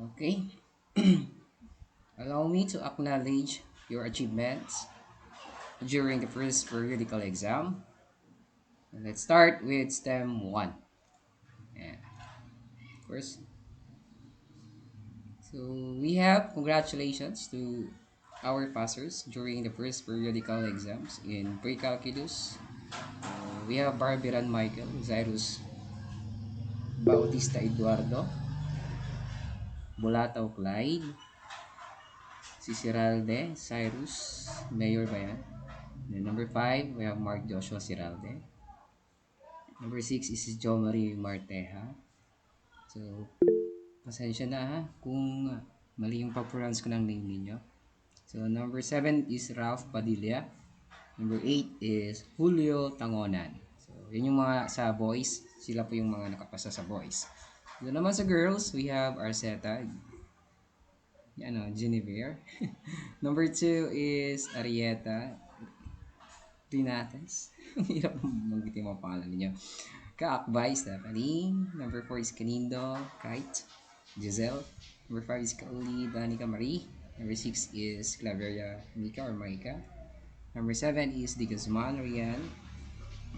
Okay. Allow me to acknowledge your achievements during the first periodical exam. Let's start with STEM 1. And first, so we have congratulations to our passers during the first periodical exams in pre-calculus. We have Barberan Michael, Cyrus Bautista Eduardo, Bulataw Clyde, si Siralde, Cyrus, Mayor ba yan? Then number 5, we have Mark Joshua Siralde. Number 6 is si Jo Marie Marteja. So, pasensya na ha kung mali yung pag-pronounce ko ng name ninyo. So, number 7 is Ralph Padilla. Number 8 is Julio Tangonan. So, yun yung mga sa boys. Sila po yung mga nakapasa sa boys. Doon naman sa girls, we have Arceta, Genevieve. Number 2 is Arieta Trinates. Hirap mag-itim ang pangalan niyo. Kaakbay, Stephanie. Number 4 is Canindo, Kite, Giselle. Number 5 is Kauli, Danica Marie. Number 6 is Claveria Mika or Maika. Number 7 is Di Guzman, Rian.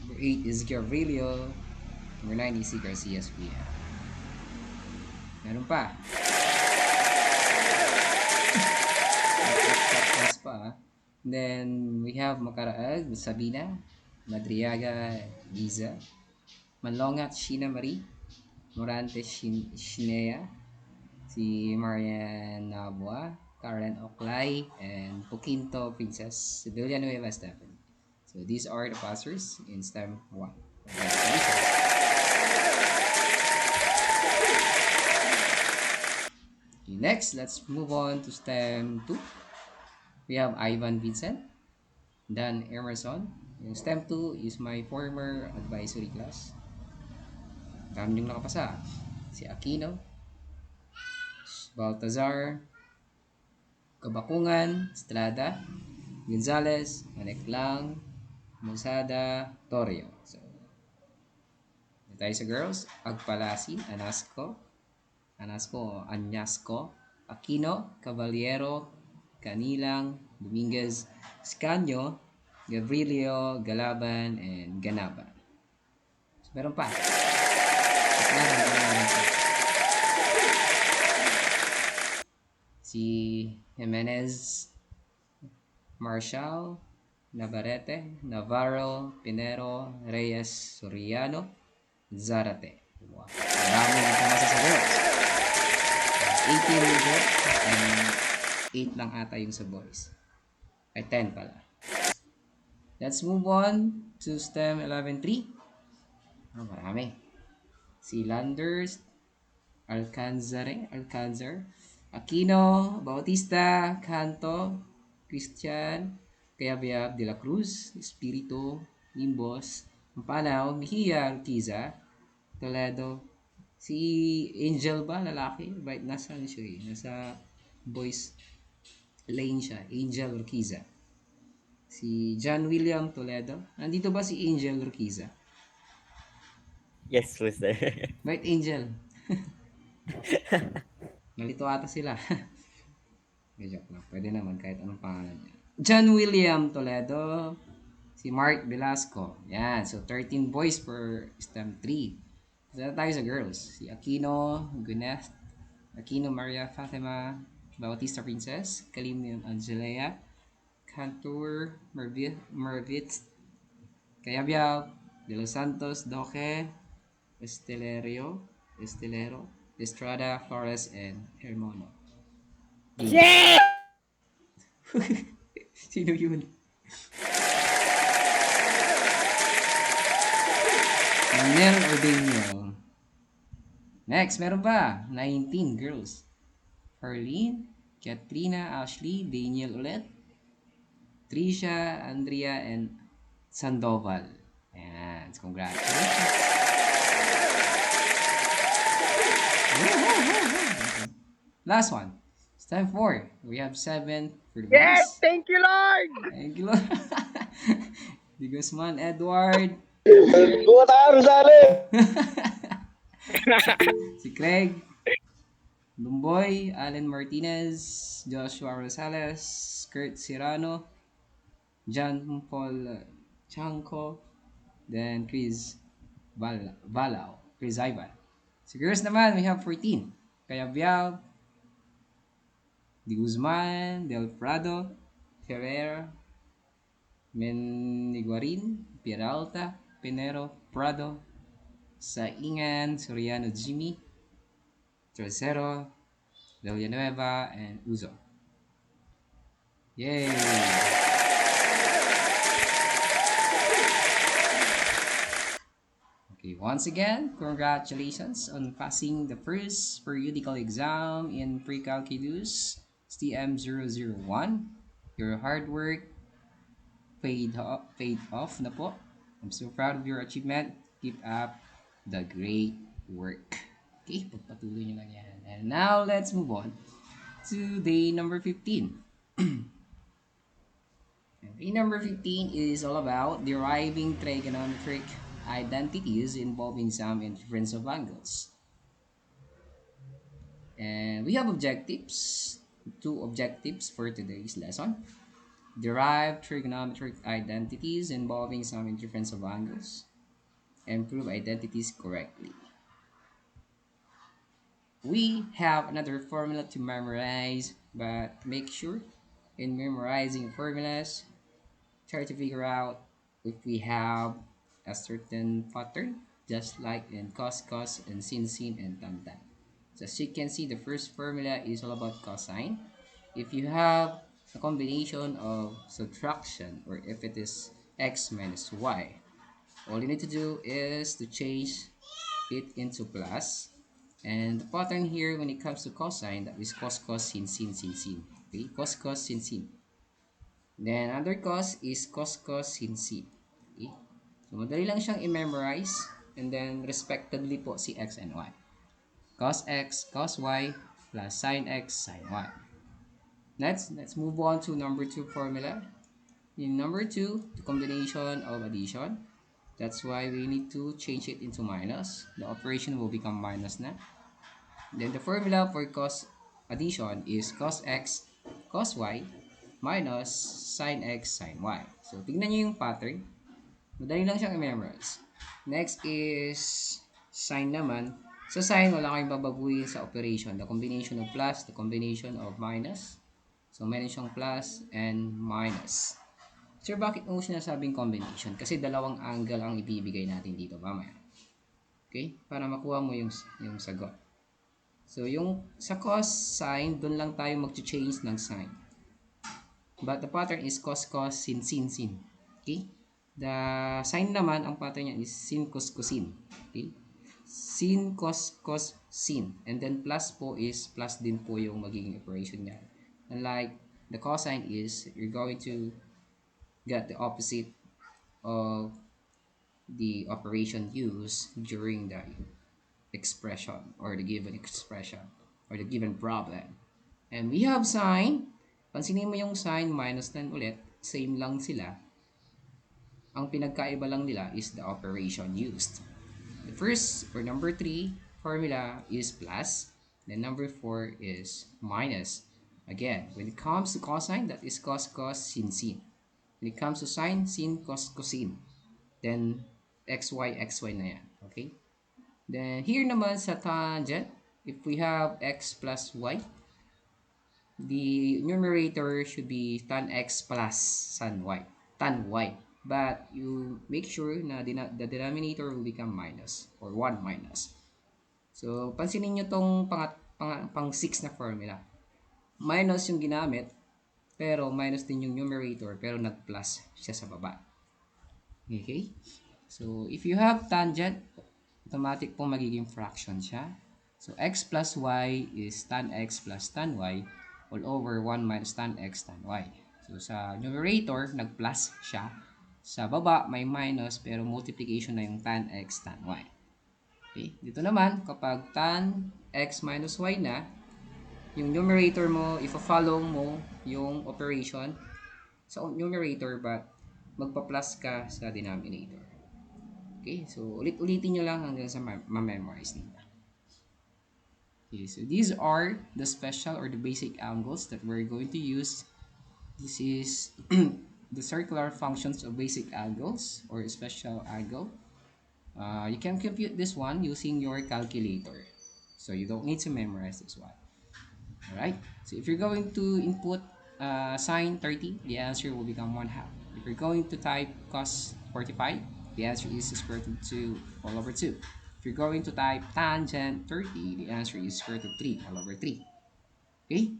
Number 8 is Gabrielio. Number 9 is si Garcia Espia. Meron pa. Tapos pa. Then, we have Makaraag, Sabina, Madriaga, Giza, Manlongat, Sheena Marie, Morante, Shinea, si Marian Nabua, Karen Oklay, and Poquinto Princess Villanueva Stephen. So these are the passers in STEM 1. Congratulations. Okay, next, let's move on to STEM 2. We have Ivan Vincent, Dan Emerson. Yung STEM 2 is my former advisory class. Dami yung nakapasa. Si Aquino, Baltazar, Kabakungan, Estrada, Gonzales, Maneklang, Musada, Torrio. So, tayo sa girls, Agpalasin, Anyasco, Aquino, Caballero, Canilang, Dominguez, Scanio, Gabrielio, Galaban, and Ganaba. So, meron pa. Meron pa. Si Jimenez, Marshall, Navarrete, Navarro, Pinero, Reyes, Soriano, Zarate. Wow. Ang dami ng pumasa sa girls. 18 girls and 8 lang ata yung sa boys. Ay, 10 pala. Let's move on to STEM 11-3. Oh, marami. Si Landers, Alcanzar, Aquino, Bautista, Canto, Christian, Cayabyab de la Cruz, Espiritu, Nimbos, Mampanaw, Mejia, Urquiza, Toledo, si Angel ba, lalaki? Right, nasa ano siya eh? Nasa boys lane siya, Angel Urquiza. Si John William Toledo. Nandito ba si Angel Urquiza? Yes, who's there? Right, Angel? Nalito ata sila. Joke lang. Pwede naman kahit anong pangalan niya. John William Toledo. Si Mark Velasco. Yan. So, 13 boys per STEM 3. Isa tayo sa girls. Si Aquino Guneth. Aquino Maria Fatima Bautista Princess. Kalim Angelea. Cantor Mervitz. Cayabyab. De Los Santos Doque. Estelero. Estrada Flores and Hermono. Yeah! Sino yun? Nel Ordeño. Next, meron pa. 19 girls. Harleen, Katrina, Ashley, Daniel ulit, Trisha, Andrea, and Sandoval. Ayan. Congratulations. Last one. It's time 4. We have 7 for the boys. Yes! Thank you, Lord! Thank you, Lord. Di Guzman, Edward. Gua tayo, Rosale! Si Craig. Lumboy, Allen Martinez, Joshua Rosales, Kurt Serrano, John Paul Chanko, then Valao, Chris Ivan. Sa girls naman, we have 14. Kaya Bial, Di Guzman, Del Prado, Ferrer, Meniguarin, Peralta, Pinero, Prado, Saingan, Soriano Jimmy, Tercero, Villanueva, and Uzo. Yay! Okay, once again, congratulations on passing the first periodical exam in pre-calculus STM001. Your hard work paid off na po. I'm so proud of your achievement. Keep up the great work. Okay, pagpatuloy nyo lang yan. And now, let's move on to day number 15. And day number 15 is all about deriving trigonometric identities involving sum and difference of angles. And we have objectives, two objectives for today's lesson. Derive trigonometric identities involving sum and difference of angles, and prove identities correctly. We have another formula to memorize, but make sure in memorizing formulas, try to figure out if we have a certain pattern, just like in cos, and sin, and tan. So as you can see, the first formula is all about cosine. If you have a combination of subtraction, or if it is x minus y, all you need to do is to change it into plus. And the pattern here when it comes to cosine, that is sin. Okay, cos, sin. Then other cos is cos, sin. Okay? So madali lang siyang i-memorize, and then respectively po si x and y. Cos x, cos y, plus sin x, sin y. Let's move on to number 2 formula. In number 2, the combination of addition. That's why we need to change it into minus. The operation will become minus na. Then the formula for cos addition is cos x, cos y, minus sin x, sin y. So, tignan nyo yung pattern. Madali lang siyang i-memorize. Next is sine naman. Sa sine, wala kayong babaguhin sa operation. The combination of plus, the combination of minus. So, meron siyang plus and minus. Sir, bakit mo sinasabing combination? Kasi dalawang angle ang ibibigay natin dito mamaya. Okay? Para makuha mo yung sagot. So, yung sa cosine, doon lang tayo mag-change ng sign. But the pattern is sin. Okay? The sign naman, ang pattern niya is sin, cosine. Okay? Sin, sin. And then plus po is plus din po yung magiging operation niya. Unlike the cosine is, you're going to get the opposite of the operation used during the expression or the given expression or the given problem. And we have sine. Pansinin mo yung sine minus 10 ulit. Same lang sila. Ang pinagkaiba lang nila is the operation used. The first or number 3 formula is plus. Then number 4 is minus. Again, when it comes to cosine, that is cos, sin. When it comes to sine, sin, cosine. Then xy na yan. Okay? Then here naman sa tangent, if we have x plus y, the numerator should be tan x plus tan y. But you make sure na the denominator will become minus or 1 minus. So, pansinin nyo tong pang 6 na formula. Minus yung ginamit, pero minus din yung numerator, pero nag-plus siya sa baba. Okay? So, if you have tangent, automatic pong magiging fraction siya. So, x plus y is tan x plus tan y all over 1 minus tan x tan y. So, sa numerator, nag-plus siya. Sa baba, may minus, pero multiplication na yung tan x tan y. Okay? Dito naman, kapag tan x minus y na, yung numerator mo, if-follow mo yung operation sa numerator, but magpa-plus ka sa denominator. Okay? So, ulit-ulitin nyo lang hanggang sa ma-memorize nila. Okay, so these are the special or the basic angles that we're going to use. This is the circular functions of basic angles or special angle. You can compute this one using your calculator. So you don't need to memorize this one. Alright? So if you're going to input sine 30, the answer will become 1 half. If you're going to type cos 45, the answer is square root of 2 all over 2. If you're going to type tangent 30, the answer is square root of 3 all over 3. Okay?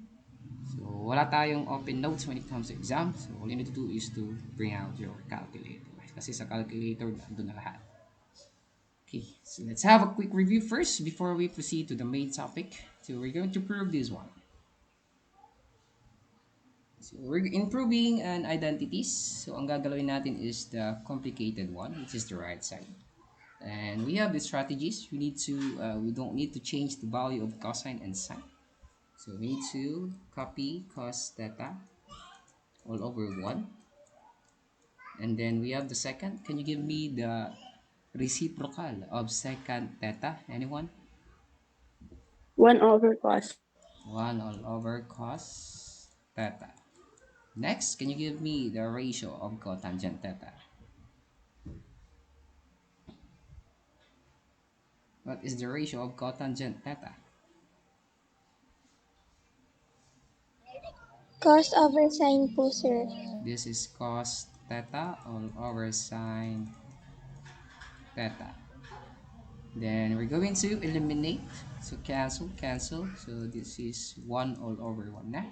So wala tayong open notes when it comes to exam. So all you need to do is to bring out your calculator. Kasi sa calculator, nandun na lahat. Okay, so let's have a quick review first before we proceed to the main topic. So we're going to prove this one. So we're improving an identities. So ang gagalawin natin is the complicated one, which is the right side. And we have the strategies. We don't need to change the value of cosine and sine. So we need to copy cos theta all over 1. And then we have the second. Can you give me the reciprocal of second theta? Anyone? 1 over cos. 1 all over cos theta. Next, can you give me the ratio of cotangent theta? What is the ratio of cotangent theta? Cos over sine po, sir. This is cos theta all over sine theta. Then we're going to eliminate. So cancel, cancel. So this is 1 all over 1 na.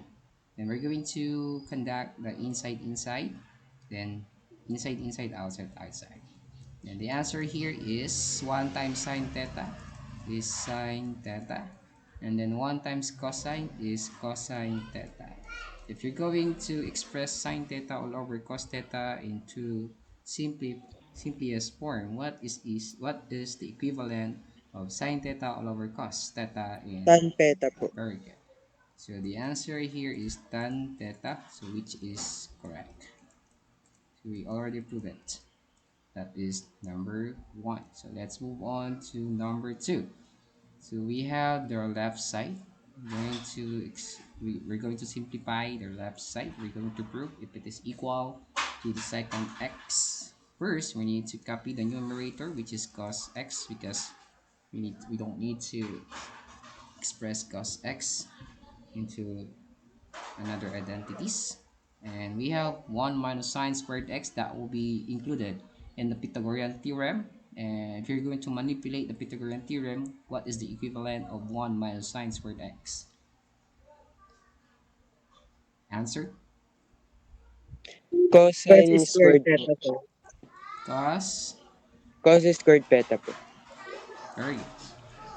Then we're going to conduct the inside, inside. Then inside, inside, outside, outside. And the answer here is 1 times sine theta is sine theta. And then 1 times cosine is cosine theta. If you're going to express sine theta all over cos theta into simply simplest form, what is the equivalent of sine theta all over cos theta in Tan peta po. very good. So the answer here is tan theta, so which is correct. So we already proved it. That is number 1. So let's move on to number 2. So we have the left side. We're going to simplify the left side. We're going to prove if it is equal to the second x. First, we need to copy the numerator, which is cos x, because we don't need to express cos x into another identities. And we have 1 minus sine squared x that will be included in the Pythagorean theorem. And if you're going to manipulate the Pythagorean theorem, what is the equivalent of 1 minus sine squared x? Answer? Cos Cosine squared squared po. theta, sir. Cos, Cos squared beta po. very good.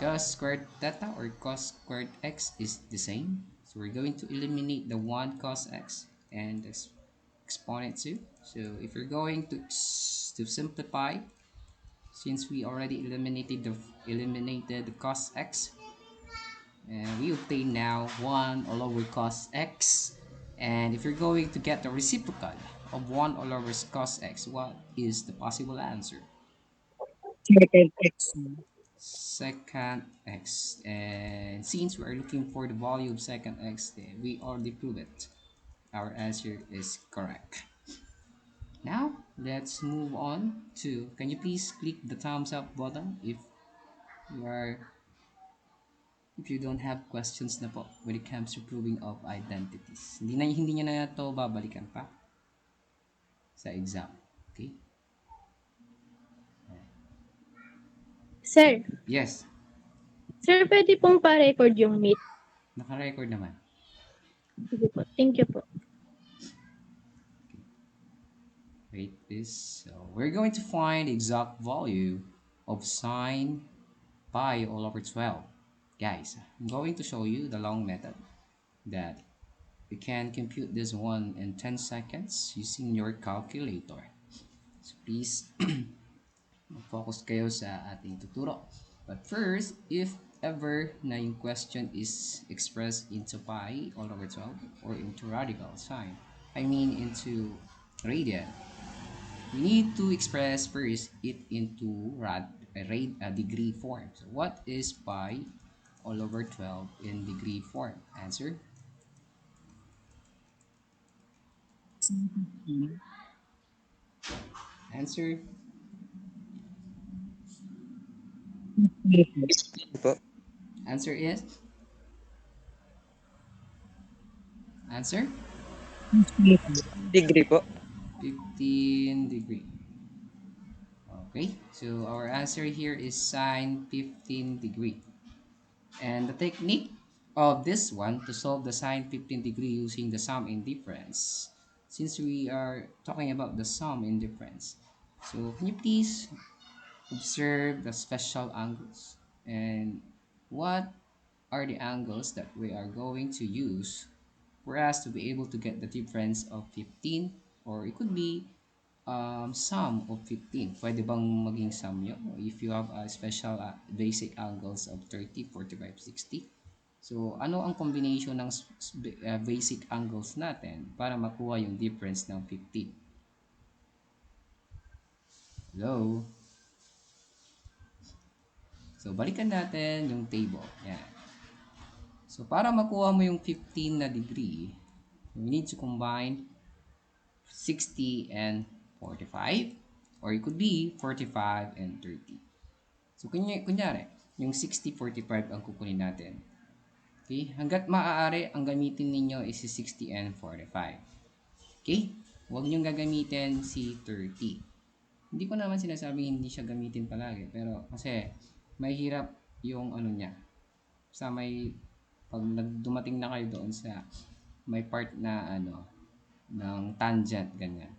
Cos squared theta or cos squared x is the same. So we're going to eliminate the 1 cos x and exponent 2. So if you're going to simplify, since we already eliminated the cos x, and we obtain now 1 all over cos x. And if you're going to get the reciprocal of 1 all over cos x, what is the possible answer? Second x. Second x. And since we are looking for the value of second x, then we already proved it. Our answer is correct. Now, let's move on to, can you please click the thumbs up button you are if you don't have questions na po when it comes to proving of identities. Hindi niya na to babalikan pa sa exam. Okay? Sir, Yes, sir, pwede pong pa-record yung meet. naka-record naman. Sige po. Thank you po. Wait this. So, we're going to find the exact value of sine pi all over 12. Guys, I'm going to show you the long method that you can compute this one in 10 seconds using your calculator. So please focus kayo sa ating tuturo. But first, if ever na yung question is expressed into pi all over 12 or into radical sine, I mean into radian, we need to express first it into degree form. So what is pi all over 12 in degree form? Answer? Answer? Po. Answer is? Answer? Degree po. 15 degree. Okay, so our answer here is sine 15 degree. And the technique of this one to solve the sine 15 degree using the sum and difference. Since we are talking about the sum and difference, so can you please observe the special angles and what are the angles that we are going to use for us to be able to get the difference of 15, or it could be sum of 15. Pwede bang maging sum yun? If you have a special basic angles of 30, 45, 60. So, ano ang combination ng basic angles natin para makuha yung difference ng 15? Hello? So, balikan natin yung table. Yan. So, para makuha mo yung 15 na degree, we need to combine 60 and 45, or it could be 45 and 30. So, kunyari, yung 60, 45 ang kukunin natin. Okay? Hanggat maaari, ang gamitin ninyo is si 60 and 45. Okay? Huwag niyong gagamitin si 30. Hindi ko naman sinasabing hindi siya gamitin palagi, pero kasi mahirap yung ano niya. Sa may, pag dumating na kayo doon sa may part na ano, ng tangent, ganyan.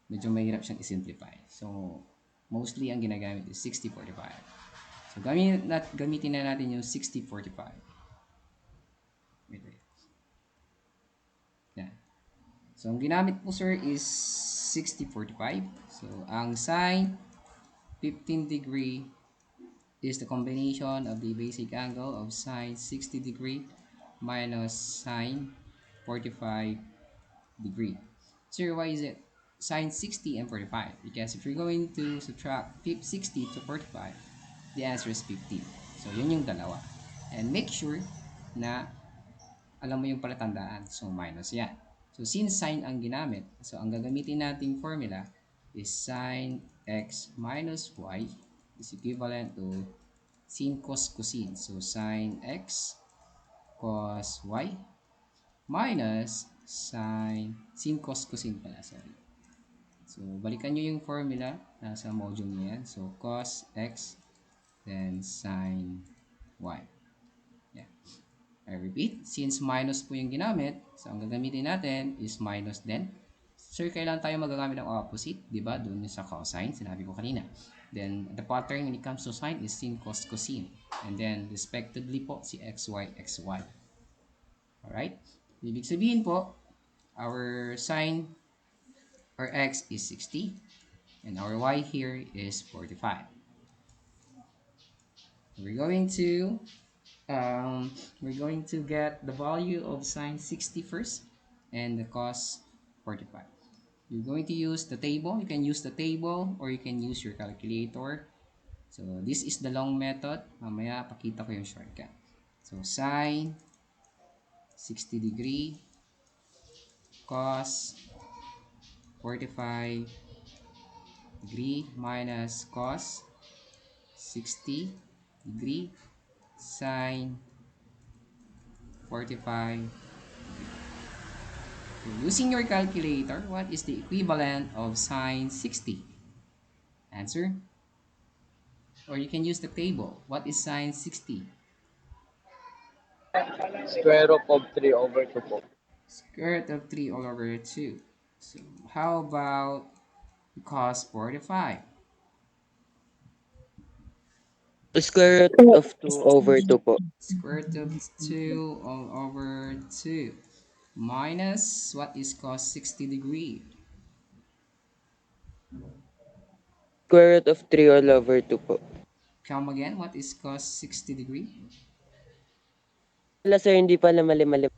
Medyo mahirap siyang i-simplify. So, mostly ang ginagamit is 60-45. So, gamitin na natin yung 60-45. Wait. Yan. So, ang ginamit po sir is 60-45. So, ang sine 15 degree is the combination of the basic angle of sine 60 degree minus sine 45 degree. Sir, why is it sine 60 and 45? Because if you're going to subtract 60 to 45, the answer is 15. So, yun yung dalawa. And make sure na alam mo yung palatandaan. So, minus yan. So, since sine ang ginamit, so ang gagamitin nating formula is sine x minus y is equivalent to sin cos cosine. So, sine x cos y minus sin cos cosine pala. Sorry. So, balikan nyo yung formula. Nasa module nyo yan. So, cos x then sine y. Yeah. I repeat, since minus po yung ginamit, so ang gagamitin natin is minus din. Sir, kailan tayo magagamit ng opposite? Diba? Doon sa cosine, sinabi ko kanina. Then, the pattern when it comes to sine is sin cos cosine. And then, respectively po, si xy, xy. Alright? Ibig sabihin po, our sine or x is 60 and our y here is 45. We're going to we're going to get the value of sine 60 first and the cos 45. You're going to use the table. You can use the table or you can use your calculator. So this is the long method. Mamaya pakita ko yung shortcut. So sine 60 degree cos 45 degree minus cos 60 degree sine 45. So using your calculator, what is the equivalent of sine 60? Answer? Or you can use the table. What is sine 60? Square root of 3 over 2 po. Square root of 3 all over 2. So how about cos 45? Square root of 2 over 2 po. Square root of 2 all over 2. Minus, what is cos 60 degree? Square root of 3 all over 2 po. Come again, what is cos 60 degree? Wala sir, hindi pala mali-mali.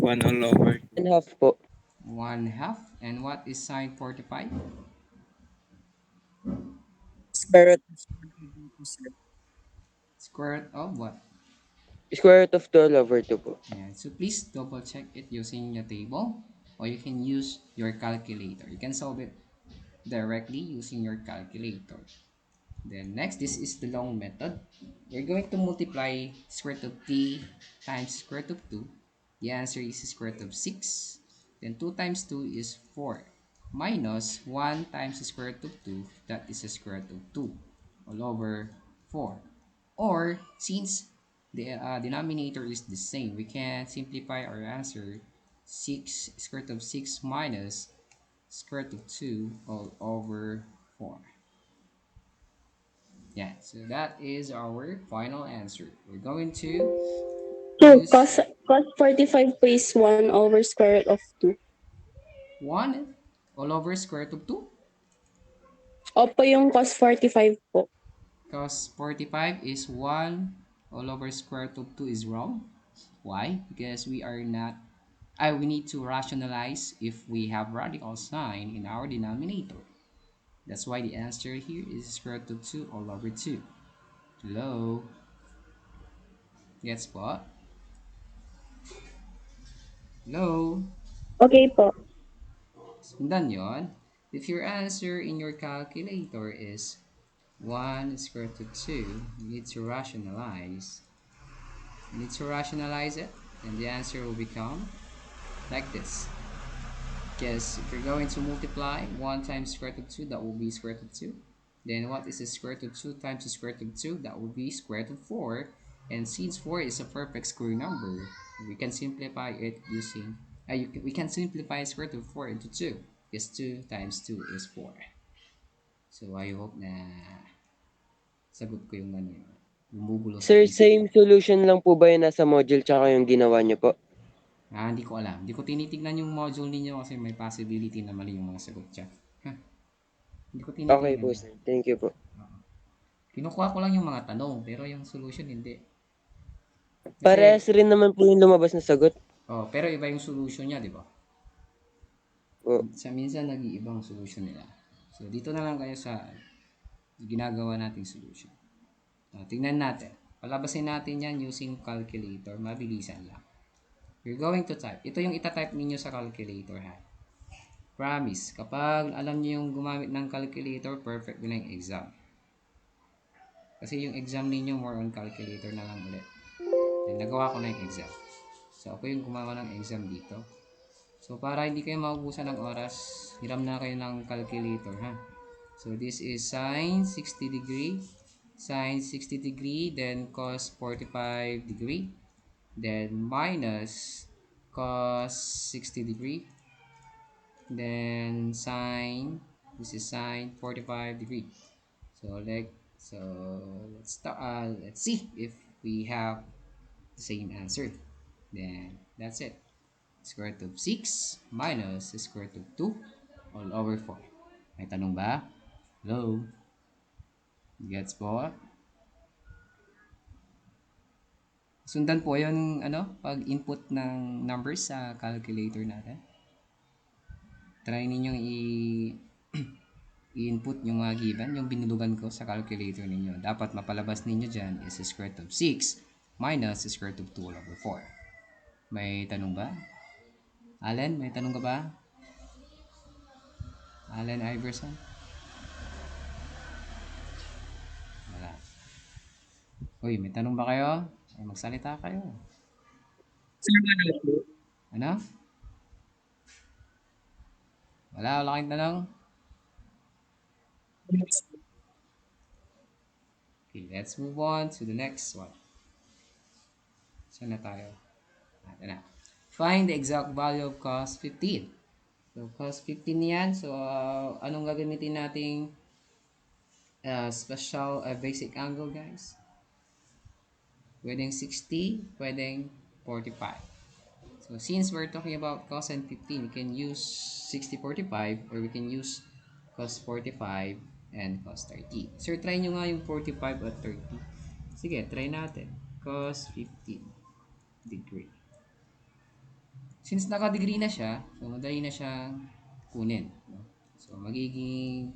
1 all over 1 half po. 1 half. And what is sine 45? Square root Square root of what? Square root of 2 all over 2 po. Yeah. So please double check it using the table, or you can use your calculator. You can solve it directly using your calculator. Then next, this is the long method. We're going to multiply square root of t times square root of 2. The answer is square root of 6. Then 2 times 2 is 4. Minus 1 times the square root of 2, that is the square root of 2 all over 4. Or, since the denominator is the same, we can simplify our answer 6 square root of 6 minus square root of 2 all over 4. Yeah, so that is our final answer. We're going to Two, use cos 45 is 1 over square root of 2. 1 all over square root of 2. Opo yung cos 45 po. Cos 45 is 1 all over square root of 2 is wrong. Why? Because we are not, we need to rationalize if we have radical sign in our denominator. That's why the answer here is square root of 2 all over 2. Hello? Gets what? Hello? Okay po. Sundan yon. If your answer in your calculator is 1 square root of 2, you need to rationalize it, and the answer will become like this. Because if you're going to multiply 1 times square root of 2, that will be square root of 2. Then what is the square root of 2 times the square root of 2? That will be square root of 4. And since 4 is a perfect square number, we can simplify it using, we can simplify square root of 4 into 2. Because 2 times 2 is 4. So I hope na sagot ko yung ano yun. Bumubulo sa Sir, isip same mo. solution lang po ba yung nasa module tsaka yung ginawa niyo po? Hindi ko alam. Hindi ko tinitignan yung module ninyo kasi may possibility na mali yung mga sagot dyan. Ha? Hindi ko Okay tinitignan po, yan. sir. Thank you po. Kinukuha ko lang yung mga tanong, pero yung solution hindi. Parehas Kasi, rin naman po yung lumabas na sagot pero iba yung solution niya, di ba? po. Sa minsan, nag-iibang solution nila. So, dito na lang kayo sa ginagawa nating solution. Tingnan natin. Palabasin natin yan using calculator. Mabilisan lang. You're going to type. Ito yung itatype ninyo sa calculator, ha? Promise, kapag alam niyo yung gumamit ng calculator, perfect na yung exam. Kasi yung exam ninyo more on calculator na lang ulit. Then, nagawa ko na yung exam. So, ako yung gumawa ng exam dito. So, para hindi kayo maubusan ng oras, hiram na kayo ng calculator, ha? So, this is sine 60 degree, sine 60 degree, then cos 45 degree, then minus cos 60 degree, then sine, this is sine 45 degree. So let's start, let's see if we have the same answer. Then that's it. Square root of 6 minus the square root of 2 all over 4. May tanong ba? Hello? Gets po? Sundan po yung ano, pag-input ng numbers sa calculator natin. Try ninyong i-input yung mga given, yung binulugan ko sa calculator ninyo. Dapat mapalabas ninyo dyan is the square root of 6 minus the square root of 2 all over 4. May tanong ba? Allen, may tanong ka ba? Allen Iverson? Wala. Uy, may tanong ba kayo? Ay, magsalita kayo. Sir, wala po. Ano? Wala kayong tanong? Okay, let's move on to the next one. Saan na tayo? Ito na. Find the exact value of cos 15. So, cos 15 yan. So, anong gagamitin nating special basic angle, guys? Pwedeng 60, pwedeng 45. So, since we're talking about cosine 15, we can use 60-45 or we can use cos 45 and cos 30. Sir, try nyo nga yung 45 at 30. Sige, try natin. Cos 15 degree. Since naka-degree na siya, so madali na siyang kunin. No? So, magiging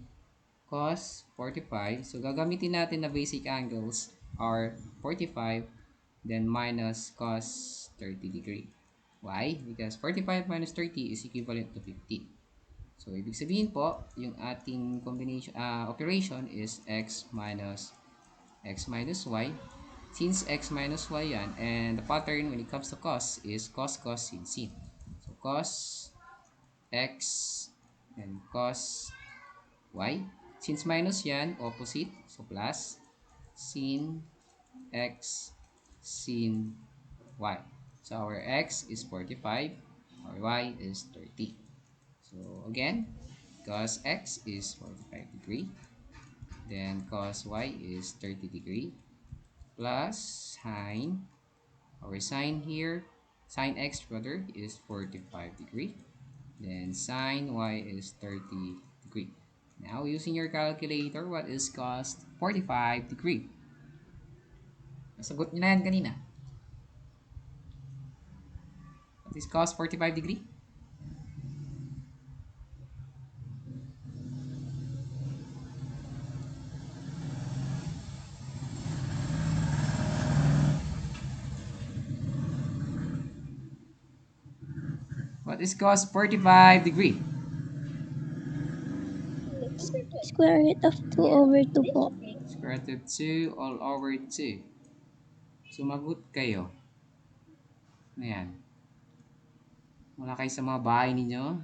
cos 45. So, gagamitin natin na basic angles are 45, then minus cos 30 degree. Why? Because 45 minus 30 is equivalent to 15. So, ibig sabihin po, yung ating combination, operation is x minus y. Since x minus y yan, and the pattern when it comes to cos is cos, cos, sin, sin. So, cos x and cos y. Since minus yan, opposite. So, plus sin x sin y. So, our x is 45. Our y is 30. So, again, cos x is 45 degree. Then, cos y is 30 degree. Plus sine. Our sine here, sine x rather, is 45 degree. Then sine y is 30 degree. Now, using your calculator, what is cos 45 degree? Nasagot nyo na yan kanina. What is cos 45 degree? What is cos 45 degree? Square root of 2 over 2 po. Square root of 2 all over 2. Sumagot kayo. Ayan. Wala kayo sa mga bahay ninyo.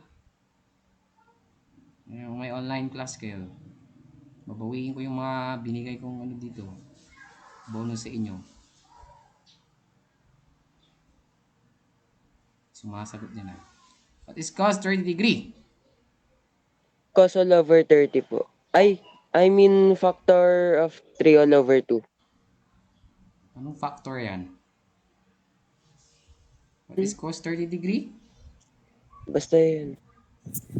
Ayan, may online class kayo. Babawiin ko yung mga binigay kong ano dito. Bonus sa inyo. Sumasagot niya na. What is cos 30 degree? Cos all over 30 po. I mean factor of 3 all over 2. Anong factor yan? What is Hmm, cos 30 degree? basta yun.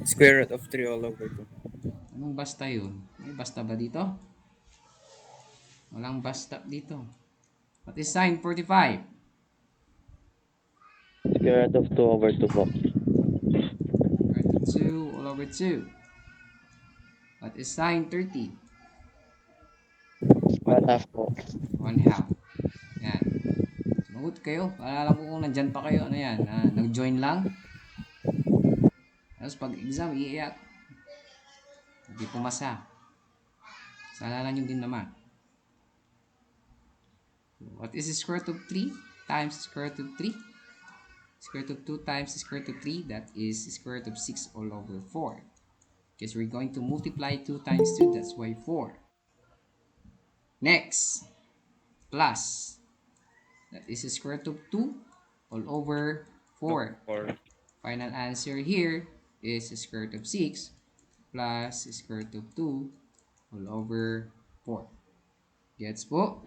Square root of 3 all over 2. Anong basta yun? May basta ba dito? Walang basta dito. What is sine 45? Square root of 2 over 2 po. Square root of 2 all over 2. What is sine 30? 1 half po. 1 half. Yan. Sumagot kayo. Para alam ko kung nandyan pa kayo. Ano yan? Nag-join lang. Tapos pag exam, iiyak. Hindi pumasa. Salanan nyo din naman. What is the square root of 3 times the square root of 3? Square root of 2 times the square root of 3, that is square root of 6 all over 4. Because we're going to multiply 2 times 2, that's why 4. Next, plus. That is the square root of 2 all over 4. 4. Final answer here is the square root of 6 plus the square root of 2 all over 4. Gets po?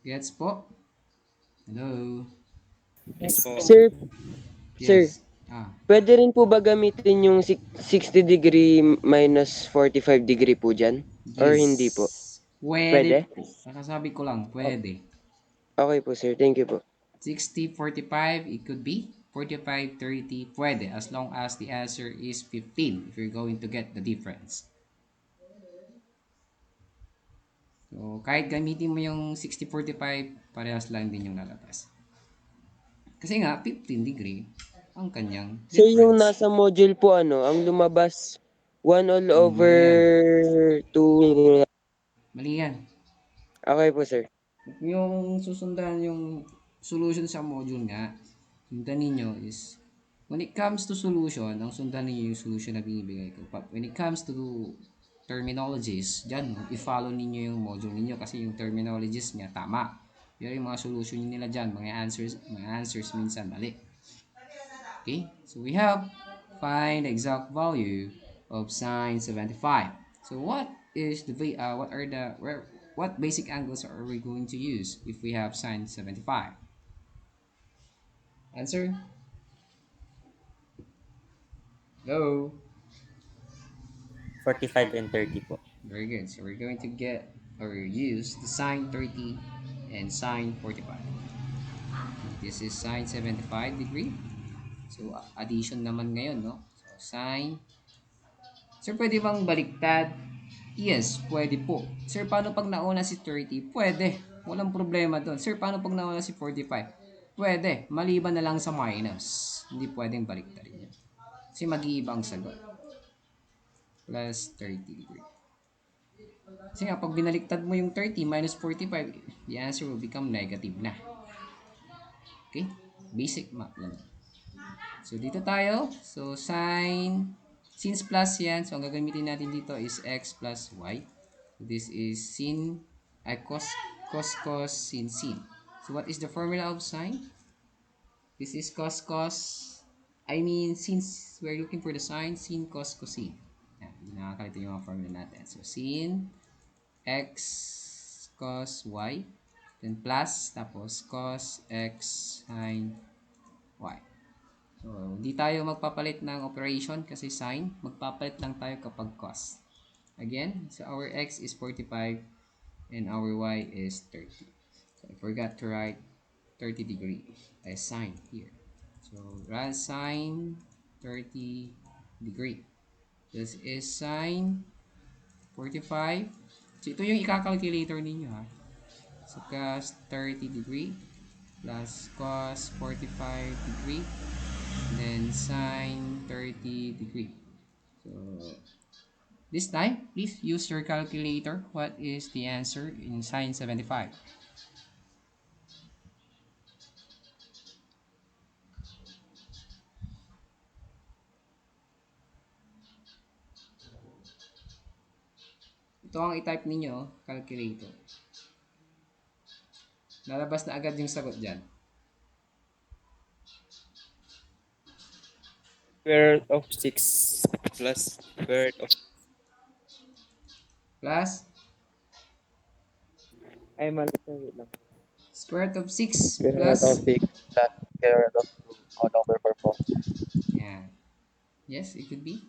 Gets po? Hello? Yes po. Sir, sir, Yes. Ah, pwede rin po ba gamitin yung 60 degree minus 45 degree po dyan? Or hindi po? yes. Pwede Pwede? po. Kakasabi ko lang, O- pwede. Okay po sir, thank you po. 60, 45, it could be. 45, 30, pwede. As long as the answer is 15 if you're going to get the difference. So, kahit gamitin mo yung 60, 45, parehas lang din yung lalabas. Kasi nga, 15 degree ang kanyang Sir, yung difference. nasa module po ang lumabas 1 all over Mali yan. 2. Mali yan. Okay po sir. Yung susundan yung solution sa module nga, sundan ninyo is, when it comes to solution, ang sundan ninyo yung solution na binibigay ko. But when it comes to terminologies, dyan, i-follow ninyo yung module ninyo kasi yung terminologies niya tama. Pero yung mga solution nila dyan, mga answers minsan mali. Okay? So we have find the exact value of sine 75. So what basic angles are we going to use if we have sine 75? Answer? Hello? 45 and 30 po. Very good. So we're going to get or use the sine 30 and sine 45. This is sine 75 degree. So addition naman ngayon, no? So sine. Sir, pwede bang baliktad? Yes, pwede po. Sir, paano pag nauna si 30? Pwede. Walang problema doon. Sir, paano pag nauna si 45? Pwede. Maliban na lang sa minus. Hindi pwedeng baliktarin yun. Kasi mag-iiba ang sagot. Plus 30 degree. Kasi nga, pag binaliktad mo yung 30 minus 45, the answer will become negative na. Okay? Basic math lang. So, dito tayo. So, since plus yan, so ang gagamitin natin dito is x plus y. So, this is cos, sin. So, what is the formula of sine? This is since we're looking for the sine, sin, cos, cosine. Yan, nakakalito yung mga formula natin. So, sin x cos y, then plus, tapos cos x sin y. So, di tayo magpapalit ng operation kasi sine. Magpapalit lang tayo kapag cos. Again, so our x is 45 and our y is 30. So, I forgot to write 30 degree as sine here. So, write sine 30 degree. This is sine 45. So, ito yung ika-calculator ninyo ha. So, cos 30 degree plus cos 45 degree, then sine 30 degree. So, this time, please use your calculator. What is the answer in sine 75? Ito ang i-type ninyo, calculator. Lalabas na agad yung sagot dyan. Square root of 6 plus square root of... Plus, Ay, mali sir, wait lang. square root of 6 Square root of plus, 6 plus square root of 2 all over 4 po. yeah. Yes, it could be.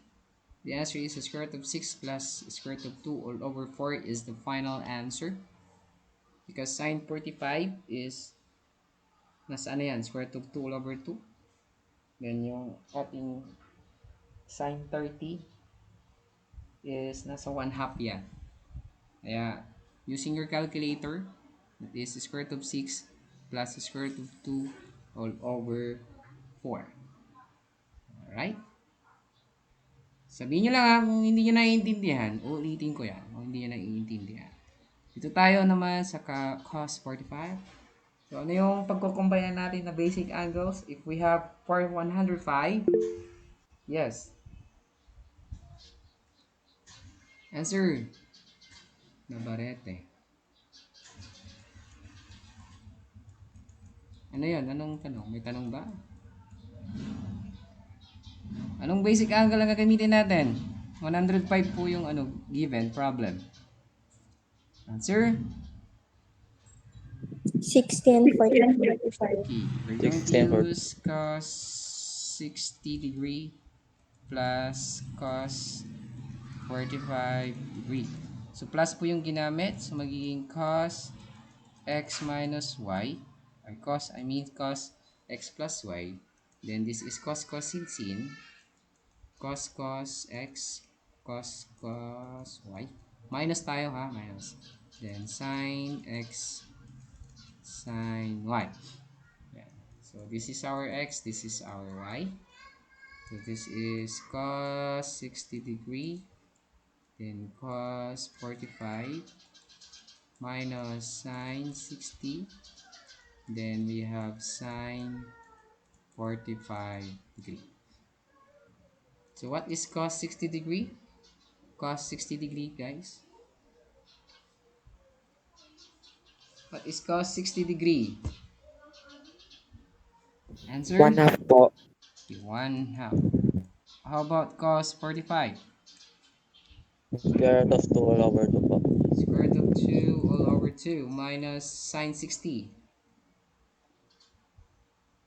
The answer is the square root of 6 plus square root of 2 all over 4 is the final answer. Because sine 45 is, nasa ano yan, square root of 2 all over 2. Then yung ating sine 30 is nasa 1/2 yan. Kaya, using your calculator, that is square root of 6 plus square root of 2 all over 4. Alright? Sabihin nyo lang kung hindi nyo naiintindihan, ulitin ko yan kung hindi nyo naiintindihan. Dito tayo naman sa cos 45. So, ano yung pagkukumbine natin na basic angles? If we have for 105, yes. Answer. Nabarete. Ano yun? Anong tanong? May tanong ba? Anong basic angle ang gagamitin natin? 105 po yung given problem. Answer? 1645. Okay. We're going to 16 for use cos 60 degree plus cos 45 degree. So, plus po yung ginamit. So, magiging cos x minus y. Or cos x plus y. Then, this is cos sin. Cos x, cos y. Minus tayo ha, minus. Then, sin x, sin y. Yan. So, this is our x, this is our y. So, this is cos 60 degree. Then, cos 45 minus sine 60. Then, we have sine 45 degree. So, what is cos 60 degree? Cos 60 degree, guys. What is cos 60 degree? Answer? 1/2 po. Okay, 1/2. How about cos 45? Square root of 2 all over 2 po. Square root of 2 all over 2 minus sine 60.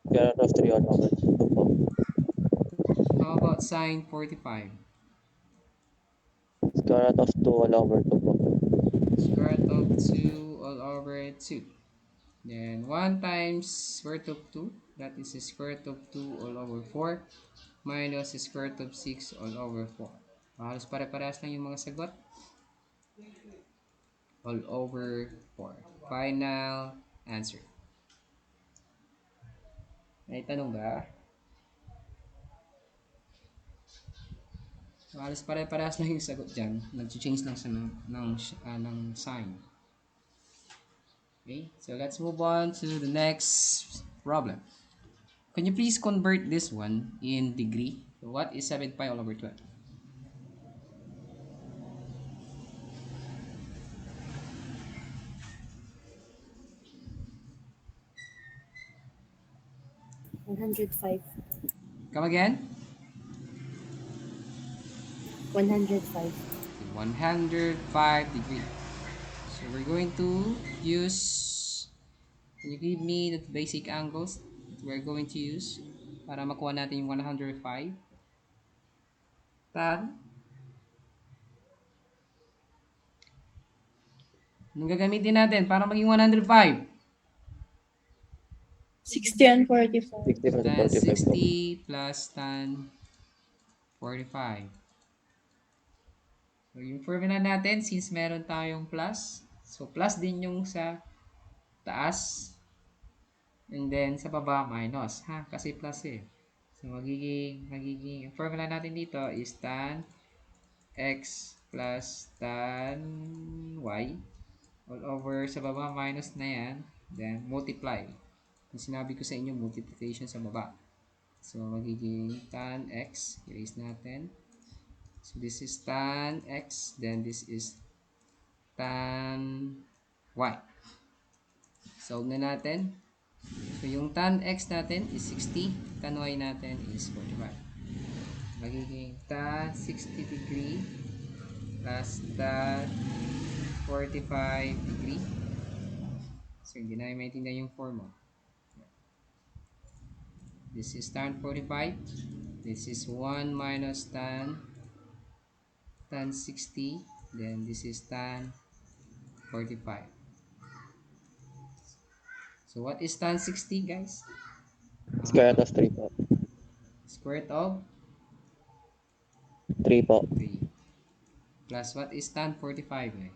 Square root of 3 all over 2 po. How about sine 45? Square root of 2 all over 2 po. Square root of 2 all over 2. Then 1 times square root of 2. That is the square root of 2 all over 4. minus square root of 6 all over 4. Halos pare-parehas lang yung mga sagot. All over 4. Final answer. May tanong ba? Halos pare-parehas lang yung sagot dyan. Nag-change lang sa ng sign. Okay, so let's move on to the next problem. Can you please convert this one in degree? So what is 7 pi all over 12? 105. Come again? 105. 105 degree. So we're going to use, can you give me the basic angles that we're going to use para makuha natin yung 105? Tan, anong gagamitin natin para maging 105? 60 and 45. 60 and Tan 45 po. 60 plus tan 45. So yung formula natin, since meron tayong plus, so plus din yung sa taas, and then sa baba minus, ha? Kasi plus eh. So magiging yung formula natin dito is tan x plus tan y all over sa baba minus na yan, then multiply. Yung sinabi ko sa inyo, multiplication sa baba. So magiging tan x, erase natin. So this is tan x, then this is tan y. Solve na natin. So yung tan x natin is 60, tan y natin is 45. Magiging tan 60 degree plus tan 45 degree. So hindi na maintindihan yung formula. This is tan 45. This is 1 minus tan 60. Then this is tan 45. So what is tan 60, guys? Square root of 3 po. Square root of 3 po. 3. Plus what is tan 45?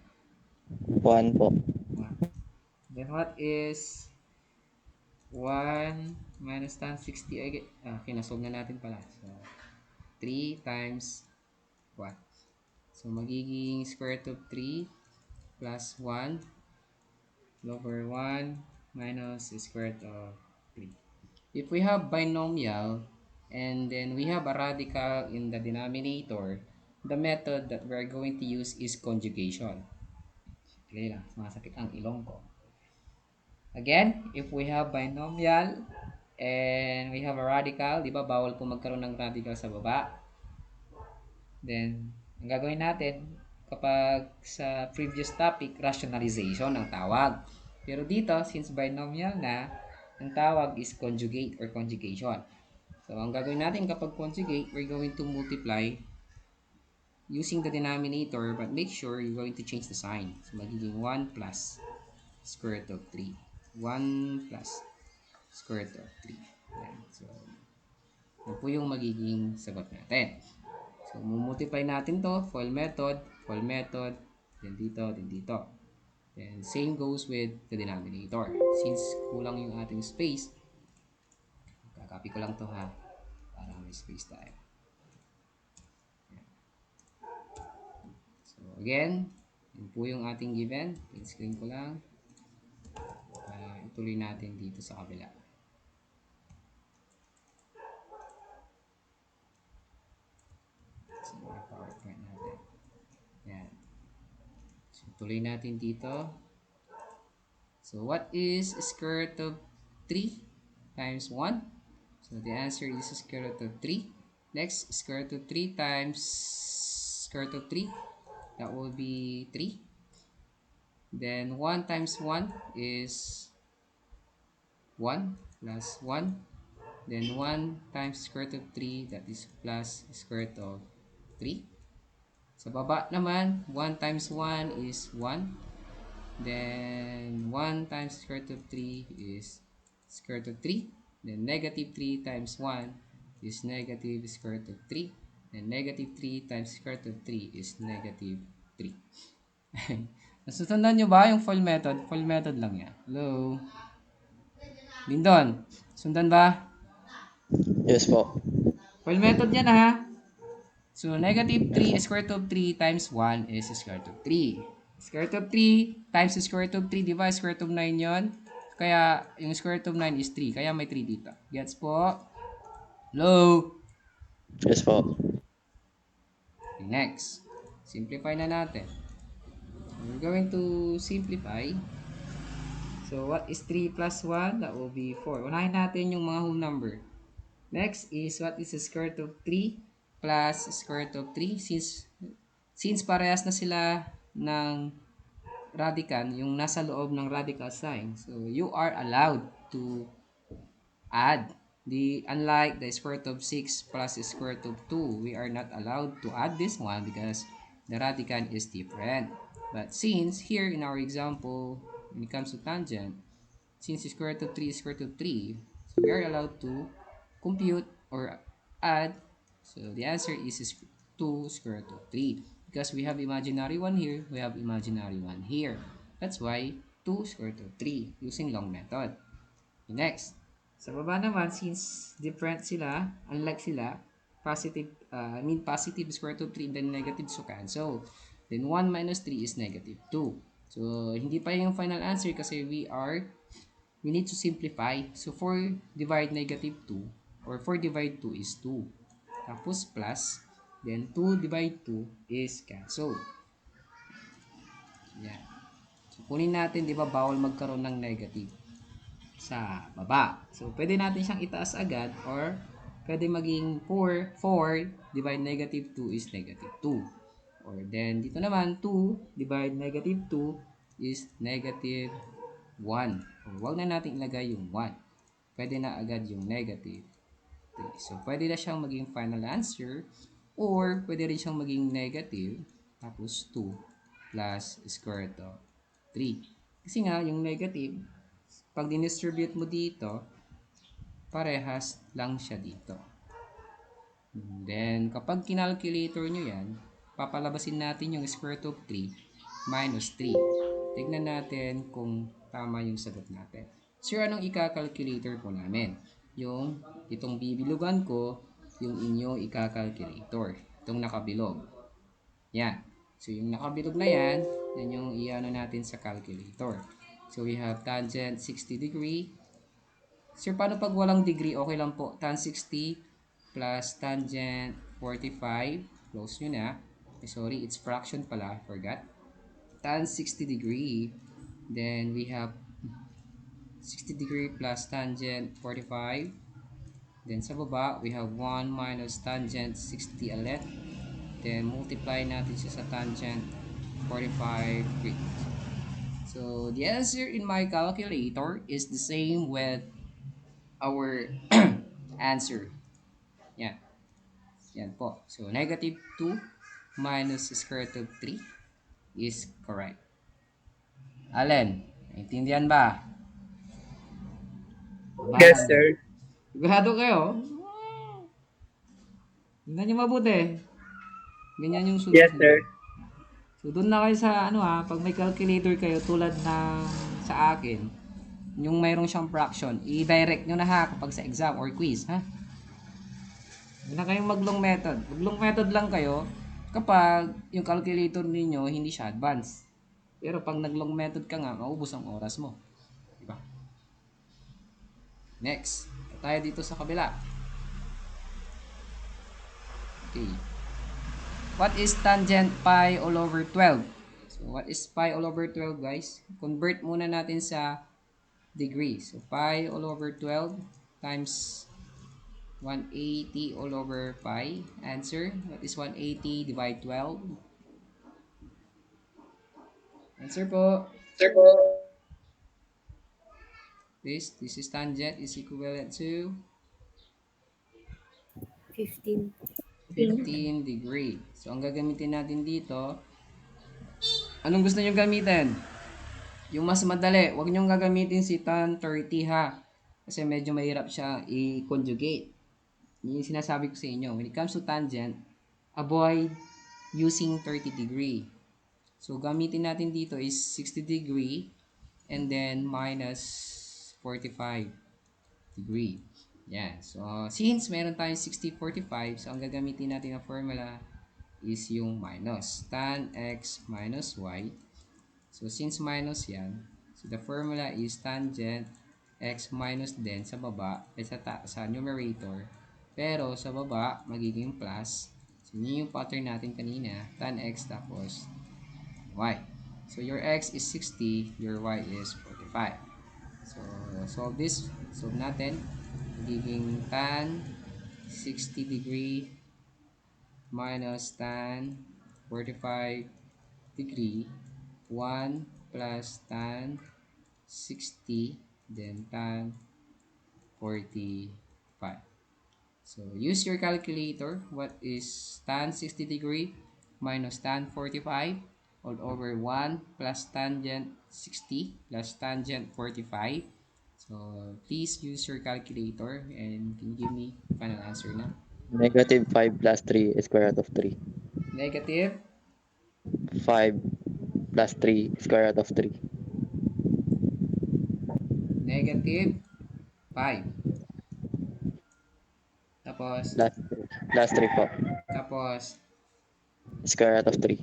1 po. 1. Then what is 1 minus tan 60? Ay, kinasolve na natin pala. So 3 times 1. So magiging square root of 3 plus 1 over 1 minus square root of 3. If we have binomial and then we have a radical in the denominator, the method that we're going to use is conjugation. Okay lang, sumasakit ang ilong ko. Again, if we have binomial and we have a radical, di ba bawal po magkaroon ng radical sa baba? Then, ang gagawin natin, kapag sa previous topic, rationalization ang tawag. Pero dito, since binomial na, ang tawag is conjugate or conjugation. So, ang gagawin natin kapag conjugate, we're going to multiply using the denominator, but make sure you're going to change the sign. So, magiging 1 plus square root of 3. 1 plus square root of 3. Yan. So, yan po yung magiging sagot natin. So, multiply natin to, FOIL method, then dito, then dito. Then, same goes with the denominator. Since kulang yung ating space, kakopy ko lang to ha, para may space tayo. So, again, yun po yung ating given. Screen ko lang. Ituloy natin dito sa kabila. So, PowerPoint natin. Yan. So, tuloy natin dito. So, what is square root of 3 times 1? So, the answer is square root of 3. Next, square root of 3 times square root of 3. That will be 3. Then, 1 times 1 is 1 plus 1. Then 1 times square root of 3, that is plus square root of 3. Sa baba naman, 1 times 1 is 1. Then 1 times square root of 3 is square root of 3. Then negative 3 times 1 is negative square root of 3. And negative 3 times square root of 3 is negative 3. Nasusundan nyo ba yung full method? Full method lang yan. Hello? Lindon, sundan ba? Yes po. Full method yan ha. So, negative 3 square root of 3 times 1 is square root of 3. Square root of 3 times square root of 3, di ba? Square root of 9 yon. Kaya, yung square root of 9 is 3. Kaya may 3 dito. Gets po? Hello? Yes po. Okay, next. Simplify na natin. We're going to simplify. So, what is 3 plus 1? That will be 4. Unahin natin yung mga whole number. Next is what is the square root of 3 plus square root of 3? Since parehas na sila ng radicand, yung nasa loob ng radical sign. So, you are allowed to add. Unlike the square root of 6 plus square root of 2, we are not allowed to add this one because the radicand is different. But since here in our example, when it comes to tangent, since square root of 3 is square root of 3, so we are allowed to compute or add. So the answer is 2 square root of 3. Because we have imaginary 1 here, we have imaginary 1 here. That's why 2 square root of 3 using long method. Next, sa baba naman, since different sila, unlike sila, positive square root of 3 and then negative so cancel. Then 1 minus 3 is negative 2. So, hindi pa yung final answer kasi we need to simplify. So, 4 divide negative 2 or 4 divide 2 is 2. Tapos plus, then 2 divide 2 is cancel. Yan. So, kunin natin, di ba, bawal magkaroon ng negative sa baba. So, pwede natin siyang itaas agad or pwede maging 4 divide negative 2 is negative 2. Or then, dito naman, 2 divide negative 2 is negative 1. O, wag na natin ilagay yung 1. Pwede na agad yung negative 3. So, pwede na siyang maging final answer or pwede rin siyang maging negative tapos 2 plus square root of 3. Kasi nga, yung negative, pag dinistribute mo dito, parehas lang siya dito. Then, kapag kinalculator nyo yan, papalabasin natin yung square root of 3 minus 3. Tignan natin kung tama yung sagot natin. Sir, anong ika-calculator po namin? Yung itong bibilugan ko, yung inyong ika-calculator. Itong nakabilog. Yan. So, yung nakabilog na yan, yan yung iano natin sa calculator. So, we have tangent 60 degree. Sir, paano pag walang degree? Okay lang po. Tan 60 plus tangent 45. Close nyo na. Sorry, it's fraction pala. Forgot. Tan 60 degree. Then, we have 60 degree plus tangent 45. Then, sa baba, we have 1 minus tangent 60 ulit. Then, multiply natin siya sa tangent 45 degree. So, the answer in my calculator is the same with our answer. Yan. Yan po. So, negative 2 minus square root of 3 is correct. Allen, naintindihan ba? Baba Yes, lang daw. sir. Sigurado kayo? Tingnan nyo mabuti. Ganyan yung Yes, solusyon sir. nyo. So, doon na kayo sa, pag may calculator kayo tulad ng sa akin, yung mayroong siyang fraction, i-direct nyo na ha kapag sa exam or quiz, ha? Huwag na kayong mag-long method. Mag-long method lang kayo kapag yung calculator ninyo hindi siya advanced. Pero pag nag-long method ka nga, maubos ang oras mo. Diba? Next. Tayo dito sa kabila. Okay. What is tangent pi all over 12? So, what is pi all over 12, guys? Convert muna natin sa degree. So, pi all over 12 times 180 all over pi. Answer, what is 180 divide 12? Answer po. Sir po. This is tangent is equivalent to 15. 15 degree. So, ang gagamitin natin dito, anong gusto nyo gamitin? Yung mas madali, huwag nyo gagamitin si tan 30 ha. Kasi medyo mahirap siya i-conjugate. Yung sinasabi ko sa inyo. When it comes to tangent, avoid using 30 degree. So, gamitin natin dito is 60 degree and then minus 45 degree. Yan. So, since meron tayong 60, 45, so ang gagamitin natin na formula is yung minus. Tan x minus y. So, since minus yan, so the formula is tangent x minus din sa baba, sa numerator. Pero, sa baba, magiging plus. So, yun yung pattern natin kanina. Tan x tapos y. So, your x is 60, your y is 45. So, solve this. Solve natin. Magiging tan 60 degree minus tan 45 degree 1 plus tan 60 then tan 45. So, use your calculator. What is tan 60 degree minus tan 45 all over 1 plus tangent 60 plus tangent 45. So, please use your calculator and can you give me final answer na? Negative 5 plus 3 square root of 3. Negative, 5 plus 3 square root of 3. negative 5. Tapos, Plus, plus 3 po. tapos, Square root of 3.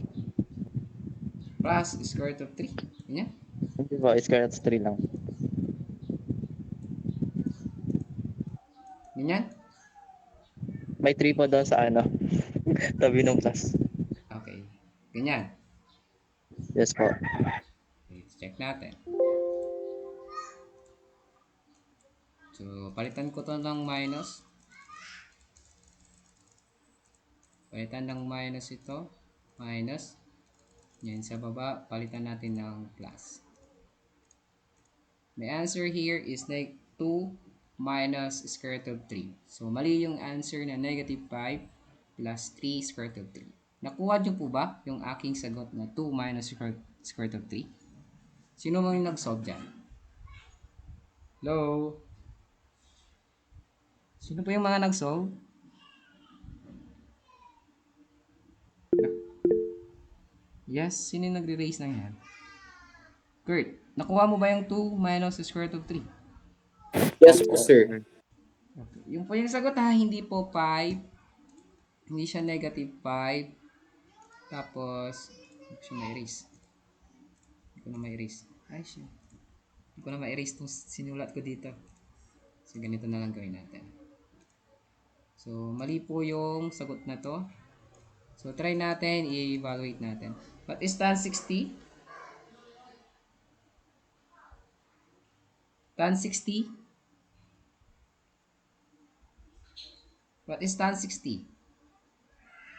plus square root of 3. Ganyan. Hindi po, square root of 3 lang. Ganyan. May 3 po doon sa ano, tabi ng plus. Okay. Ganyan. Yes po. Okay, check natin. So, palitan ko to ng minus. Palitan ng minus ito. Minus. Yan sa baba, palitan natin ng plus. The answer here is 2 minus square root of 3. So, mali yung answer na negative 5 plus 3 square root of 3. Nakuha nyo po ba yung aking sagot na 2 minus square root of 3? Sino mo yung nag-solve dyan? Hello? Sino po yung mga nag-solve? Yes, sino yung nagre-raise ng yan? Kurt, nakuha mo ba yung 2 minus square root of 3? Yes po, Opo. sir. Okay. Yung po yung sagot ha, hindi po 5. Hindi siya negative 5. Tapos, hindi ko siya ma-erase. Hindi ko na ma-erase. Ay, siya. Hindi ko na ma-erase itong sinulat ko dito. So, ganito na lang gawin natin. So, mali po yung sagot na to. So, try natin, i-evaluate natin. What is tan 60? Tan 60? What is tan 60?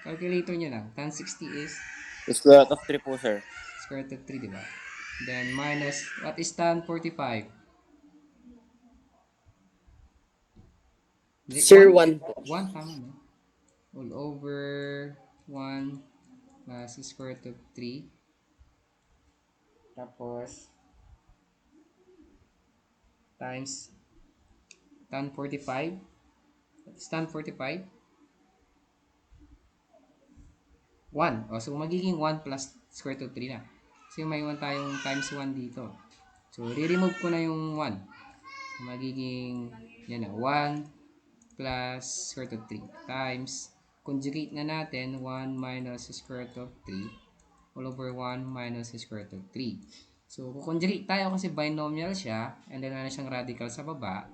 Calculator nyo lang. Tan 60 is Square root of 3 po, sir. square root of 3, diba? Then, minus, what is tan 45? Sir, 1? 1 po. 1, tama no? All over 1 plus square root of 3. Tapos, times tan 45. What is tan 45? 1. O, so magiging 1 plus square root of 3 na. Kasi may 1 tayong times 1 dito. So, re-remove ko na yung 1. So, magiging, yan na, 1 plus square root of 3 times, conjugate na natin, 1 minus square root of 3 all over 1 minus square root of 3. So, conjugate tayo kasi binomial siya, and then meron siyang radical sa baba.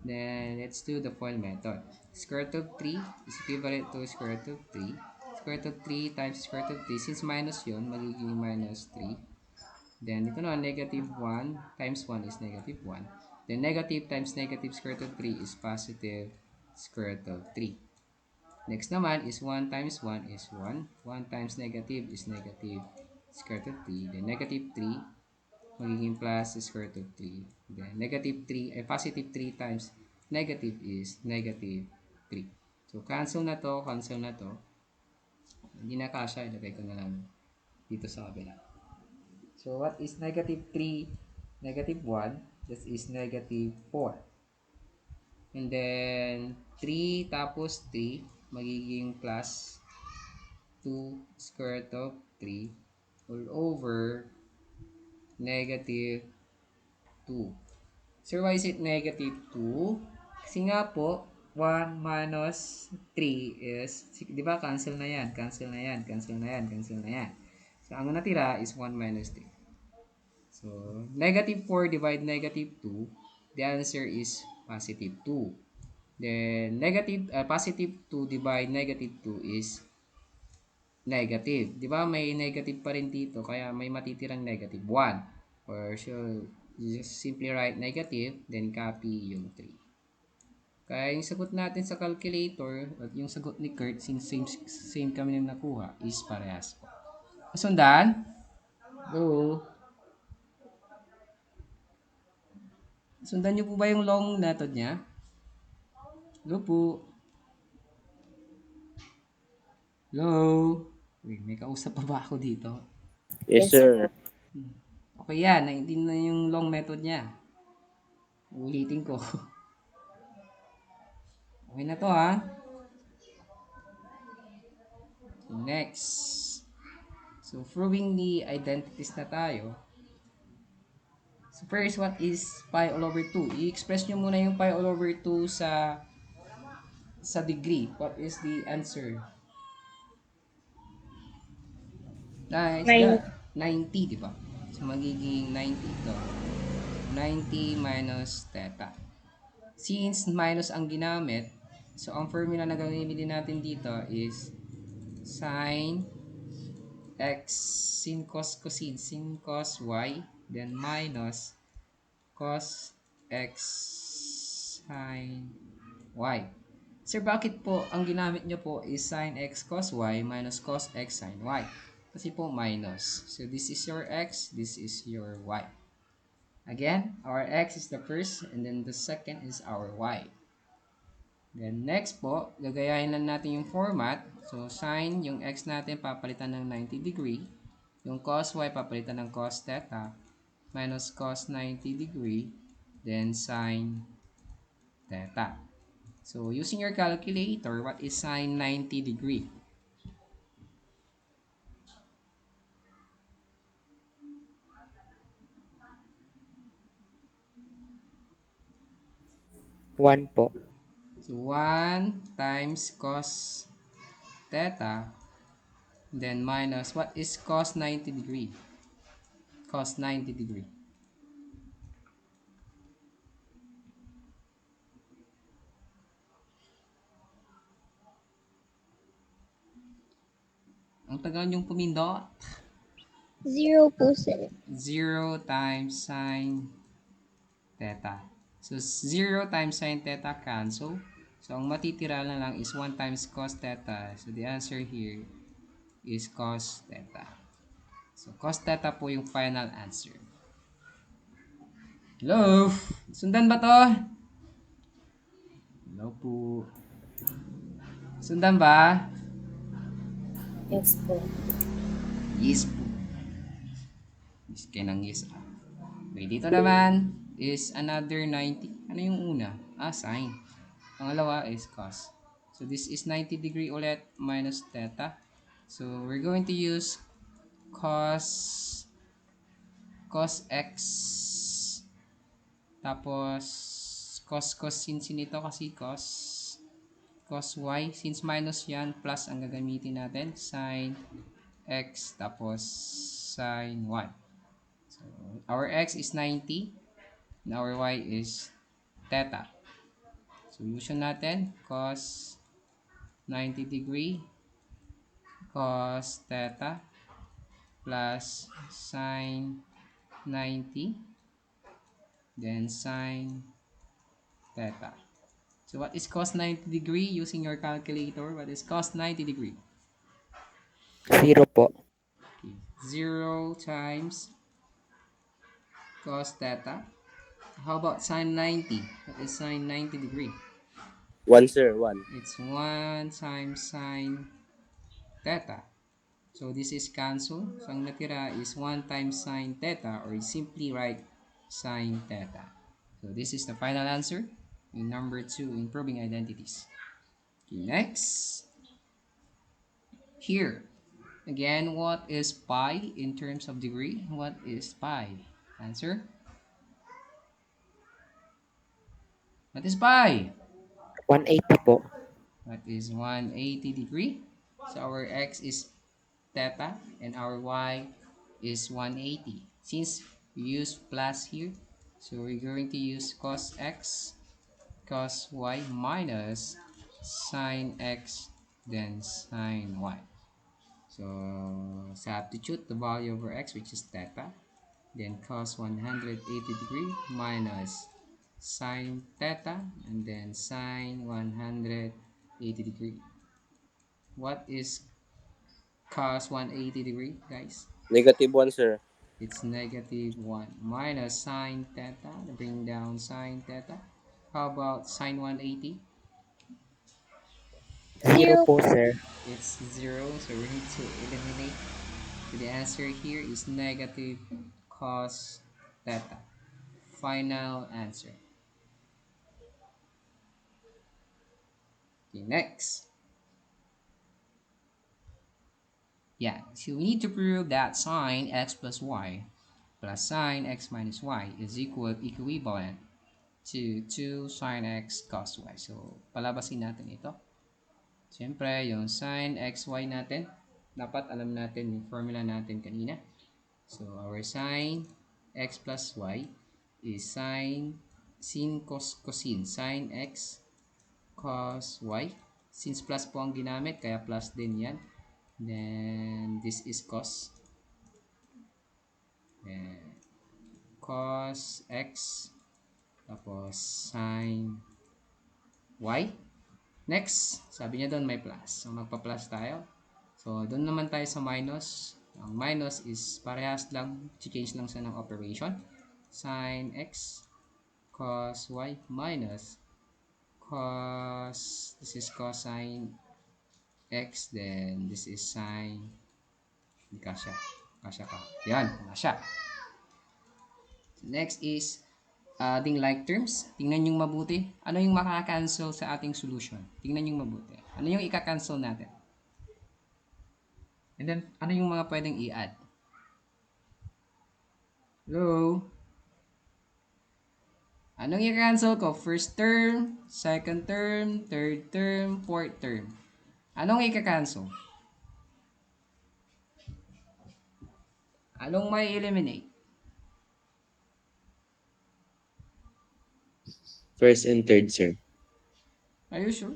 Then, let's do the FOIL method. Square root of 3 is equivalent to square root of 3. Square root of 3 times square root of 3. Since minus yun, magiging minus 3. Then, ito na, negative 1 times 1 is negative 1. Then, negative times negative square root of 3 is positive square root of 3. Next naman is 1 times 1 is 1. 1 times negative is negative square root of 3. Then, negative 3 magiging plus square root of 3. Then, negative 3, positive 3 times negative is negative 3. So, cancel na to, cancel na to. Hindi na kasha, ilagay ko na lang dito sa kabila. So, what is negative 3, negative 1? This is negative 4. And then 3 tapos 3 magiging plus 2 square root of 3 all over negative 2. So, why is it negative 2? Kasi nga po, 1 minus 3 is, di ba, cancel na yan, cancel na yan, cancel na yan, cancel na yan. So, ang natira is 1 minus 3. So, negative 4 divide negative 2, the answer is positive 2. Then, positive 2 divide negative 2 is negative. Di ba, may negative pa rin dito, kaya may matitirang negative 1. Or, so, you just simply write negative, then copy yung 3. Kaya yung sagot natin sa calculator at yung sagot ni Kurt, since same kami nang nakuha, is parehas po. Sundan? Go. Sundan nyo po ba yung long method niya? Go po. Hello? Uy, may kausap pa ba ako dito? Yes, Yes po. sir. Okay yan, naintindihan na yung long method niya. Ulitin ko. Okay na to ha. Next. So, proving the identities na tayo. So, first, what is pi all over 2? I-express nyo muna yung pi all over 2 sa degree. What is the answer? Nice. Nine. 90, di ba? So, magiging 90 ito. 90 minus theta. Since minus ang ginamit, so ang formula na gagamitin natin dito is sine x sin cos cosine sin cos y, then minus cos x sin y. Sir, bakit po ang ginamit nyo po is sin x cos y minus cos x sin y? Kasi po minus. So, this is your x, this is your y. Again, our x is the first and then the second is our y. Then next po, gagayahin lang natin yung format. So, sin, yung x natin papalitan ng 90 degree. Yung cos y papalitan ng cos theta minus cos 90 degree. Then sin theta. So, using your calculator, what is sin 90 degree? One po. So, 1 times cos theta, then minus, what is cos 90 degree? Cos 90 degree. Ang tagal niyong pumindot. 0 po, sir. 0 times sine theta. So, 0 times sine theta cancel. So, ang matitira na lang is 1 times cos theta. So, the answer here is cos theta. So, cos theta po yung final answer. Hello? Sundan ba to? Hello po. Sundan ba? Yes po. Yes po. Yes kayo ng yes. Okay, dito naman is another 90. Ano yung una? Sine. Pangalawa is cos. So, this is 90 degree ulit minus theta. So, we're going to use cos x tapos cos sin ito kasi cos y, since minus yan, plus ang gagamitin natin, sin x tapos sin y. So, our x is 90 and our y is theta. Solution natin, cos 90 degree cos theta plus sin 90, then sin theta. So, what is cos 90 degree? Using your calculator, what is cos 90 degree? 0 po. Okay. 0 times cos theta. How about sin 90? What is sin 90 degree? One, sir. One. It's 1 times sin theta. So, this is cancel. So, ang natira is 1 times sin theta, or simply write sin theta. So, this is the final answer. in number 2, improving identities. Okay, next, here. Again, what is pi in terms of degree? What is pi? Answer? What is pi? 180 po. What is 180 degree? So our x is theta and our y is 180. Since we use plus here, so we're going to use cos x cos y minus sine x then sine y. So substitute the value over x, which is theta, then cos 180 degree minus sine theta and then sine 180 degree. What is cos 180 degree, guys? -1, sir. It's negative 1 minus sine theta. Bring down sine theta. How about sine 180? 0 Zero po, po. sir. It's 0, so we need to eliminate. So the answer here is negative cos theta. Final answer. Okay, next. Yeah, so we need to prove that sine x plus y plus sine x minus y is equivalent to 2 sine x cos y. So, palabasin natin ito. Siyempre, yung sine xy natin, dapat alam natin yung formula natin kanina. So, our sine x plus y is sin cosine, sine x cos y. Since plus po ang ginamit, kaya plus din yan. Then, this is cos. Then, cos x, tapos sine y. Next, sabi niya doon may plus. So, magpa-plus tayo. So, doon naman tayo sa minus. Ang minus is parehas lang, change lang sa ng operation. Sin x cos y minus cos, this is cosine x, then this is sine, hindi kasya. Kasya ka. Yan, kasya. Next is ating like terms. Tingnan yung mabuti. Ano yung makakancel sa ating solution? Tingnan yung mabuti. Ano yung ika-cancel natin? And then, ano yung mga pwedeng i-add? Hello? Anong i-cancel ko? First term, second term, third term, fourth term. Anong i-cancel? Anong may eliminate? First and third, sir. Are you sure?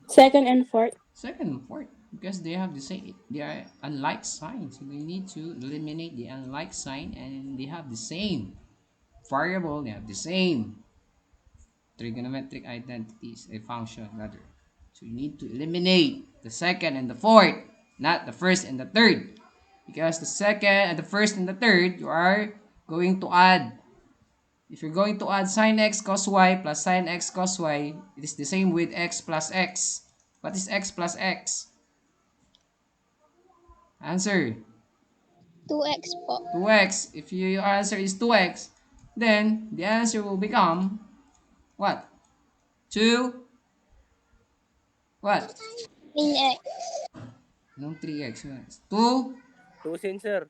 Second and fourth. Second and fourth. Because they have the same, they are unlike signs. So they need to eliminate the unlike sign and they have the same variable, they have the same trigonometric identities, a function rather. So you need to eliminate the second and the fourth, not the first and the third. Because the second and the first and the third, you are going to add. If you're going to add sine x cos y plus sine x cos y, it is the same with x plus x. What is x plus x? Answer. 2x po. 2x. If your answer is 2x, then the answer will become what? 2 what? 9x. Anong 3x? 2 2 sin, sir.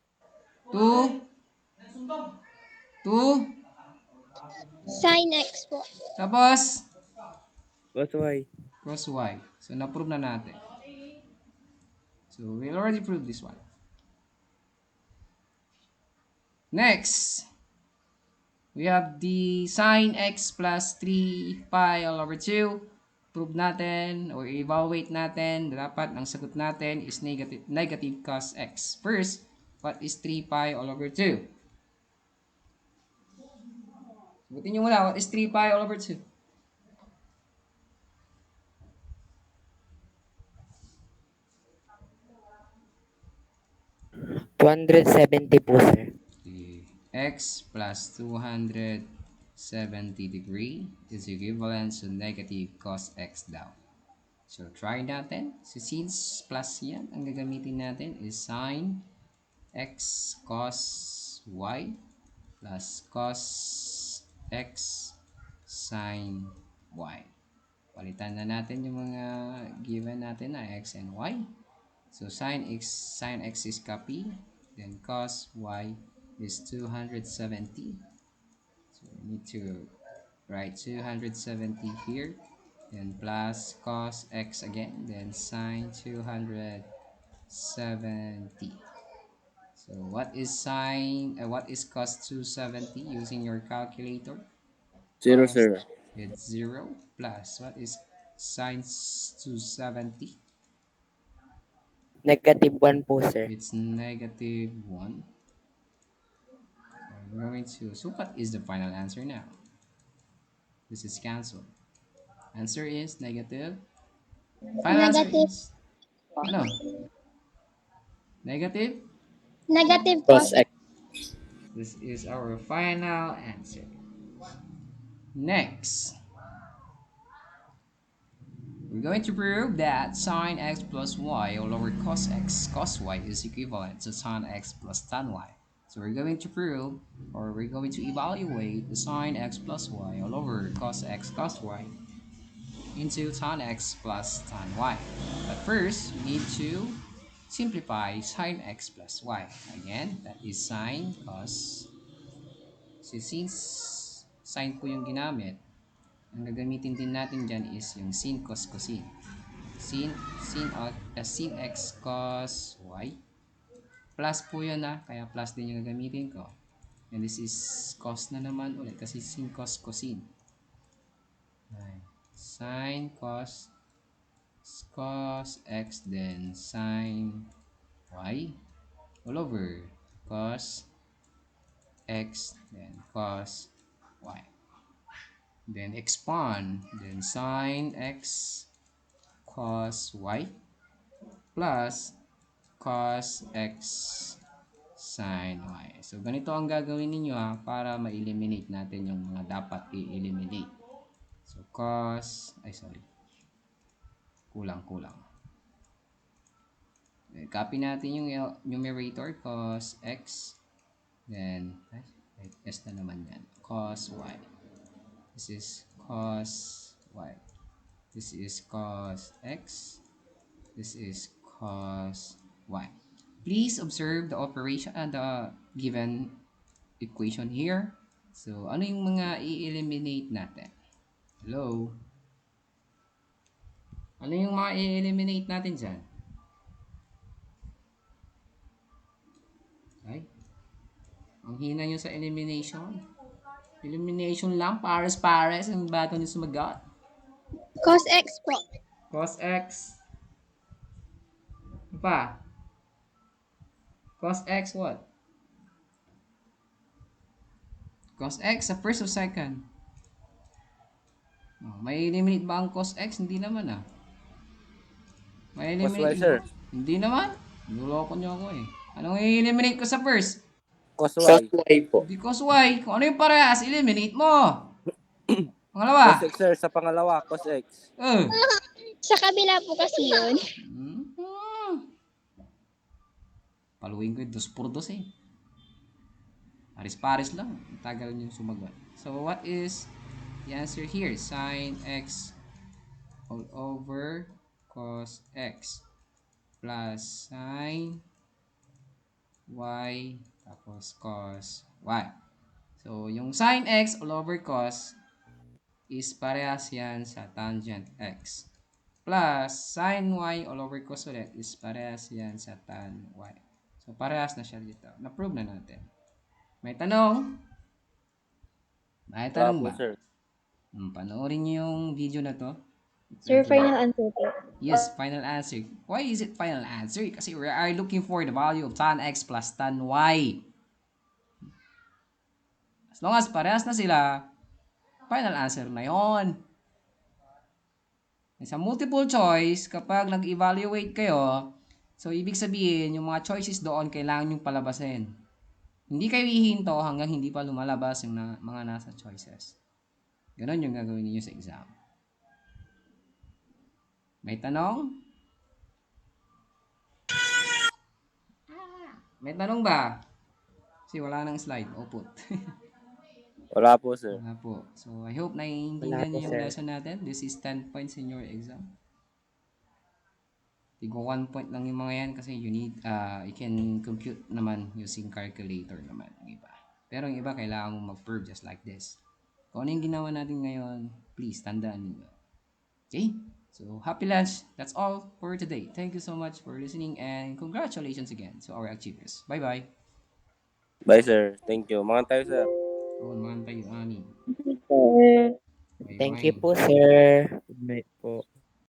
2 2 Sin x po. tapos What, why? cross y. So na-prove na natin. So we already proved this one. Next, we have the sine x plus 3 pi all over 2. Prove natin or evaluate natin. Dapat ang sagot natin is negative cos x. First, what is 3 pi all over 2? Sagutin nyo muna, what is 3 pi all over 2? 270 po, sir. The x plus 270 degree is equivalent to negative cos x daw. So, try natin. So, since plus yan, ang gagamitin natin is sine x cos y plus cos x sine y. Palitan na natin yung mga given natin na x and y. So sine x is copy. Then cos y is 270. So we need to write 270 here. Then plus cos x again. Then sine 270. So what is cos 270 using your calculator? Zero, Cos, sir. it's 0 plus what is sine 270? -1 po, sir. It's negative 1. So we're going to, so what is the final answer now? This is cancelled. Answer is negative. Final answer Negative is, po. ano? Negative? Negative Cos cos X. X. This is our final answer. Next, we're going to prove that sine x plus y all over cos y is equivalent to sine x plus tan y. So we're going to prove, or we're going to evaluate the sine x plus y all over cos x cos y into tan x plus tan y. But first, we need to simplify sine x plus y. Again, that is sine cos. So since sine po yung ginamit, ang gagamitin din natin dyan is yung sin cos cosine. Sin x cos y. Plus po yun kaya plus din yung gagamitin ko. And this is cos na naman ulit kasi sin cos cosine. Sin cos x then sin y all over cos x then cos y. Then expand, then sin x cos y plus cos x sin y. So, ganito ang gagawin ninyo para ma-eliminate natin yung mga dapat i-eliminate. So, kulang. Then, copy natin yung numerator, cos x. Then, s na naman yan, cos y. This is cos y. This is cos x. This is cos y. Please observe the operation and the given equation here. So, ano yung mga i-eliminate natin? Hello? Ano yung mga i-eliminate natin dyan? Ay, ang hina nyo sa elimination. Elimination lang, pares-pares ang bato nyo sumagot. Cos X po. Cos x. Ano pa? Cos x what? Cos x sa first o second? Oh, may eliminate ba ang cos x? Hindi naman May Cos eliminate. Y, sir. Hindi naman. Niloloko nyo ako eh. Anong i-eliminate ko sa first? Cos Cos Y. Y po. Hindi cos y. Kung ano yung parehas, eliminate mo. Cos Pangalawa. X, sir. Sa pangalawa, cos X. Uh. Sa kabila po kasi yun. Paluin ko yung 2 por 2 eh. Paris-paris lang. Tagal nyo sumagot. So, what is the answer here? Sin x all over cos x plus sin y tapos cos y. So, yung sin x all over cos is parehas yan sa tangent x. Plus, sin y all over cos ulit is parehas yan sa tan y. So, parehas na siya dito. Na-prove na natin. May tanong? May Wala tanong po, ba? sir. Panoorin niyo yung video na to. Sir, final answer po. Yes, final answer. Why is it final answer? Kasi we are looking for the value of tan x plus tan y. As long as parehas na sila, final answer na yon. Sa multiple choice, kapag nag-evaluate kayo, so ibig sabihin, yung mga choices doon kailangan yung palabasin. Hindi kayo hihinto hanggang hindi pa lumalabas yung mga nasa choices. Ganon yung gagawin niyo sa exam. May tanong? May tanong ba? Kasi wala nang slide. Upot. Wala po, sir. Wala po. So, I hope Wala naiintindihan po, niyo yung sir. lesson natin. This is 10 points in your exam. Tigo 1 point lang yung mga yan kasi you can compute naman using calculator naman yung iba. Pero yung iba, kailangan mo mag-perf just like this. Kung ano yung ginawa natin ngayon, please, tandaan niyo. Okay? So, happy lunch. That's all for today. Thank you so much for listening and congratulations again to our achievers. Bye-bye. Bye, sir. Thank you. Mga tayo, sir. Oh, naman tayo, Ani. Sir. Thank you Bye-bye. po, sir. Good night po.